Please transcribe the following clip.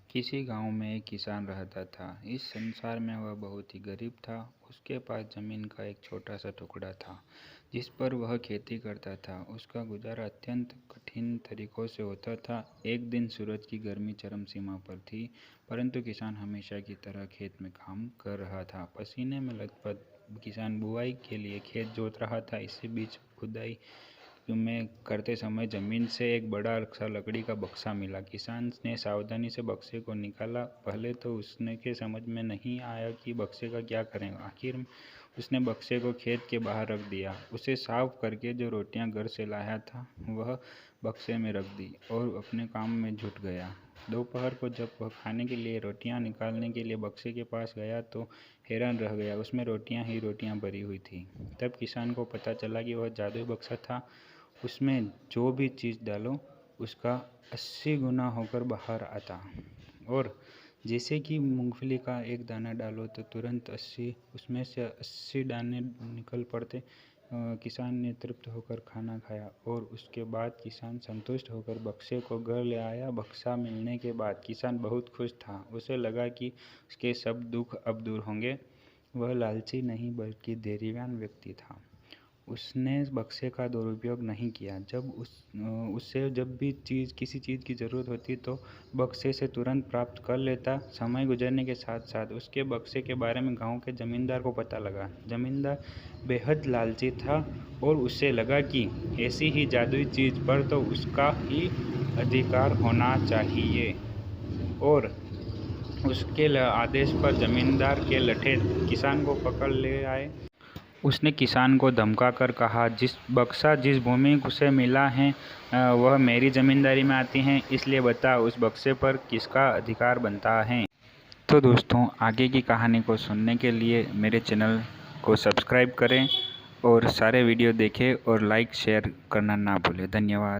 किसी गांव में एक किसान रहता था। इस संसार में वह बहुत ही गरीब था। उसके पास जमीन का एक छोटा सा टुकड़ा था जिस पर वह खेती करता था। उसका गुजारा अत्यंत कठिन तरीकों से होता था। एक दिन सूरज की गर्मी चरम सीमा पर थी, परंतु किसान हमेशा की तरह खेत में काम कर रहा था। पसीने में लथपथ किसान बुवाई के लिए खेत जोत रहा था। इसी बीच खुदाई में करते समय जमीन से एक बड़ा सा लकड़ी का बक्सा मिला। किसान ने सावधानी से बक्से को निकाला। पहले तो उसने के समझ में नहीं आया कि बक्से का क्या करें। आखिर उसने बक्से को खेत के बाहर रख दिया। उसे साफ करके जो रोटियां घर से लाया था वह बक्से में रख दी और अपने काम में जुट गया। दोपहर को जब वह खाने के लिए रोटियां निकालने के लिए बक्से के पास गया तो हैरान रह गया। उसमें रोटियां ही रोटियां भरी हुई थी। तब किसान को पता चला कि वह जादुई बक्सा था। उसमें जो भी चीज़ डालो उसका 80 गुना होकर बाहर आता, और जैसे कि मूंगफली का एक दाना डालो तो तुरंत 80 उसमें से 80 दाने निकल पड़ते। किसान ने तृप्त होकर खाना खाया और उसके बाद किसान संतुष्ट होकर बक्से को घर ले आया। बक्सा मिलने के बाद किसान बहुत खुश था। उसे लगा कि उसके सब दुख अब दूर होंगे। वह लालची नहीं बल्कि धैर्यवान व्यक्ति था। उसने बक्से का दुरुपयोग नहीं किया। उससे जब भी किसी चीज़ की ज़रूरत होती तो बक्से से तुरंत प्राप्त कर लेता। समय गुजरने के साथ साथ उसके बक्से के बारे में गांव के ज़मींदार को पता लगा। ज़मींदार बेहद लालची था और उसे लगा कि ऐसी ही जादुई चीज़ पर तो उसका ही अधिकार होना चाहिए, और उसके आदेश पर ज़मींदार के लठे किसान को पकड़ ले आए। उसने किसान को धमकाकर कहा, जिस भूमि से मिला है वह मेरी ज़मींदारी में आती है, इसलिए बता उस बक्से पर किसका अधिकार बनता है। तो दोस्तों, आगे की कहानी को सुनने के लिए मेरे चैनल को सब्सक्राइब करें और सारे वीडियो देखें और लाइक शेयर करना ना भूलें। धन्यवाद।